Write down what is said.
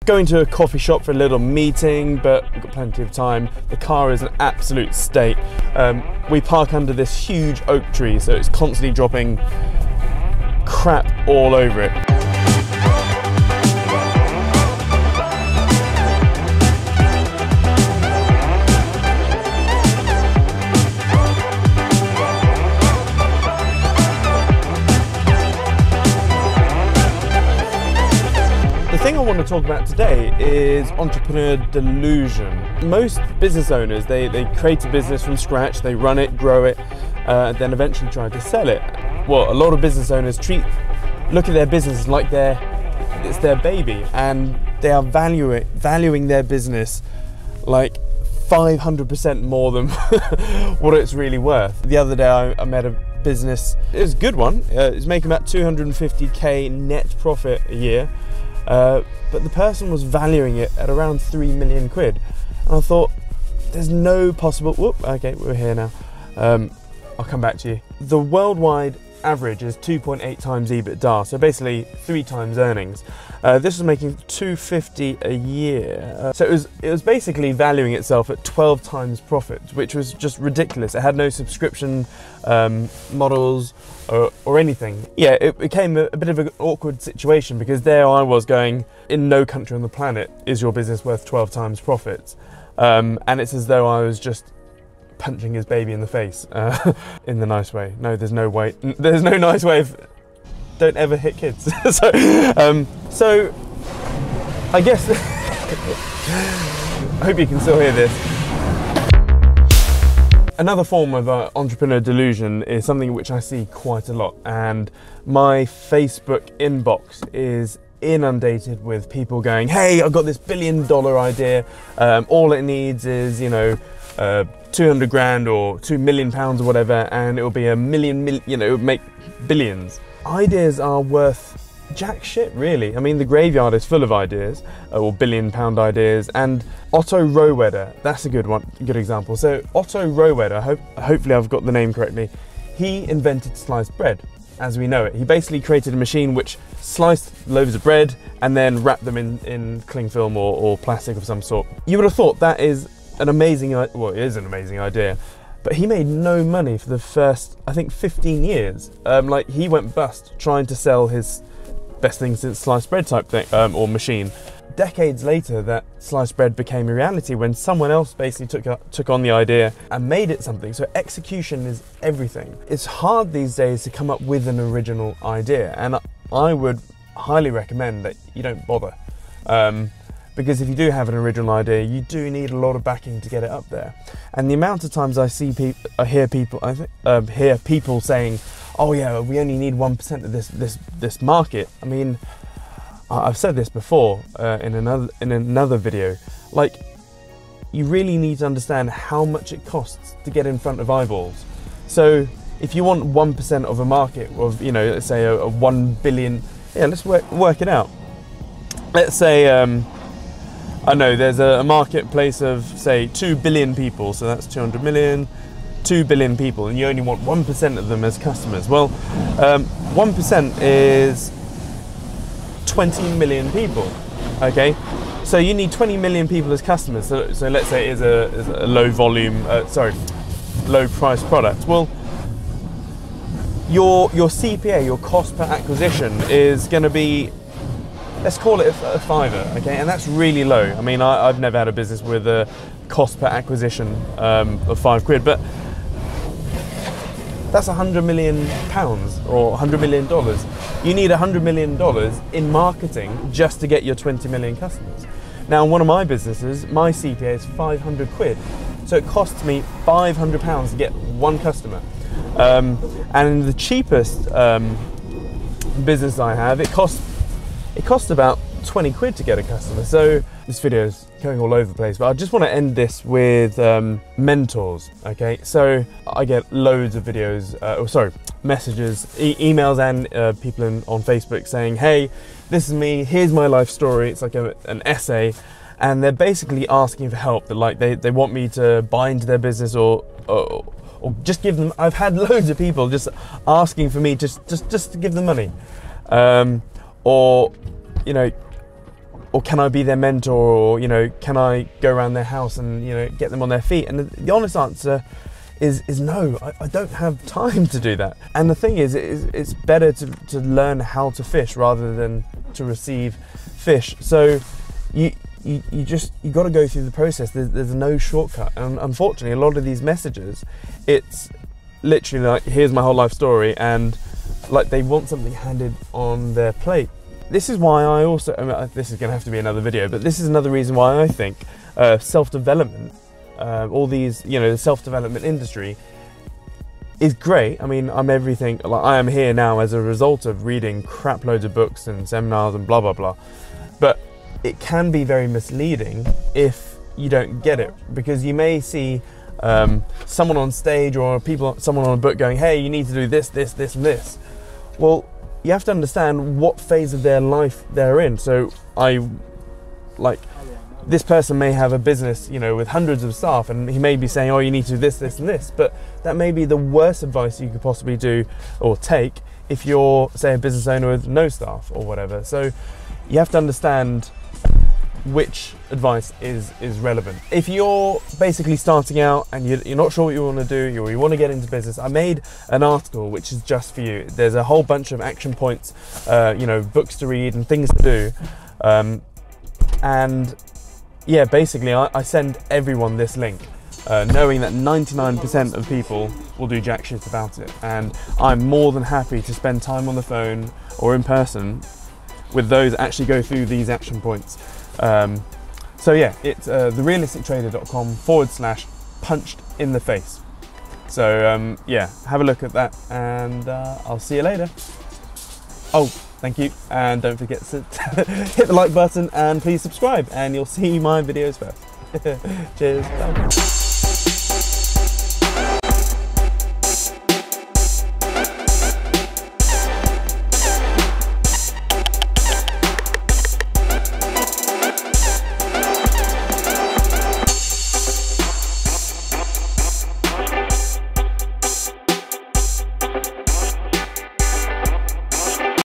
going to a coffee shop for a little meeting, but we've got plenty of time. The car is an absolute state. We park under this huge oak tree, so it's constantly dropping crap all over it. The thing I want to talk about today is entrepreneur delusion. Most business owners, they create a business from scratch, they run it, grow it, then eventually try to sell it. Well, a lot of business owners look at their business like it's their baby, and they are valuing their business like 500% more than what it's really worth. The other day I met a business, it was a good one, it's making about 250k net profit a year. But the person was valuing it at around 3 million quid. And I thought, there's no possible, whoop, okay, we're here now. I'll come back to you. The worldwide average is 2.8 times EBITDA, so basically 3 times earnings. This was making 250 a year. So it was basically valuing itself at 12 times profit, which was just ridiculous. It had no subscription models or anything. Yeah, it became a bit of an awkward situation, because there I was going, in no country on the planet is your business worth 12 times profits. And it's as though I was just punching his baby in the face, in the nice way. No, there's no nice way of, don't ever hit kids. So I guess, I hope you can still hear this. Another form of entrepreneur delusion is something which I see quite a lot, and my Facebook inbox is inundated with people going, hey, I've got this $1 billion idea, all it needs is, 200 grand or 2 million pounds or whatever, and it will be it will make billions. Ideas are worth jack shit, really. I mean, the graveyard is full of ideas, or £1 billion ideas. And Otto Rohwedder, that's a good example. So Otto Rohwedder, hopefully I've got the name correctly, he invented sliced bread as we know it. He basically created a machine which sliced loaves of bread and then wrapped them in cling film or plastic of some sort. You would have thought that is an amazing, well, it is an amazing idea, but he made no money for the first, I think, 15 years. Like, he went bust trying to sell his best thing since sliced bread type thing, or machine. Decades later, that sliced bread became a reality when someone else basically took on the idea and made it something. So execution is everything. It's hard these days to come up with an original idea, and I would highly recommend that you don't bother. Because if you do have an original idea, you do need a lot of backing to get it up there. And the amount of times I hear people saying, "Oh yeah, we only need 1% of this market." I mean, I've said this before in another video. Like, you really need to understand how much it costs to get in front of eyeballs. So if you want 1% of a market of, let's say a 1 billion, yeah, let's work it out. Let's say I know there's a marketplace of, say, 2 billion people, so that's 200 million, 2 billion people, and you only want 1% of them as customers. Well, 1% is 20 million people, okay? So you need 20 million people as customers. So let's say it is a low volume, low price product. Well, your CPA, your cost per acquisition, is going to be, let's call it a £5, okay? And that's really low. I mean, I've never had a business with a cost per acquisition of £5, but that's £100 million or $100 million. You need $100 million in marketing just to get your 20 million customers. Now, in one of my businesses, my CPA is £500. So it costs me £500 to get one customer. And the cheapest business I have, it costs about 20 quid to get a customer. So this video is going all over the place, but I just want to end this with mentors, okay? So I get loads of videos, messages, emails and people on Facebook saying, hey, this is me, here's my life story. It's like an essay, and they're basically asking for help. That, like, they want me to buy into their business or just give them, I've had loads of people just asking for me just to give them money. Or or can I be their mentor, or, you know, can I go around their house and, you know, get them on their feet? And the honest answer is no, I don't have time to do that. And the thing is, it's better to learn how to fish rather than to receive fish. So you got to go through the process. There's no shortcut. And unfortunately, a lot of these messages, it's literally like, here's my whole life story, and like they want something handed on their plate. This is why I also, I mean, this is going to have to be another video, but this is another reason why I think self-development, all these, you know, the self-development industry is great. I mean, I'm everything, like I am here now as a result of reading crap loads of books and seminars and blah, blah, blah. But it can be very misleading if you don't get it, because you may see someone on stage or someone on a book going, hey, you need to do this, this, this, and this. Well, you have to understand what phase of their life they're in. So this person may have a business, you know, with hundreds of staff, and he may be saying, oh, you need to do this, this, and this, but that may be the worst advice you could possibly do or take if you're, say, a business owner with no staff or whatever. So you have to understand which advice is relevant. If you're basically starting out and you're not sure what you want to do, or you want to get into business, I made an article which is just for you. There's a whole bunch of action points, you know, books to read and things to do, and yeah, basically I send everyone this link, knowing that 99% of people will do jack shit about it, and I'm more than happy to spend time on the phone or in person with those that actually go through these action points. So yeah, it's therealistictrader.com/punched in the face. So yeah, have a look at that, and I'll see you later. Oh, thank you, and don't forget to hit the like button, and please subscribe, and you'll see my videos first. Cheers, bye.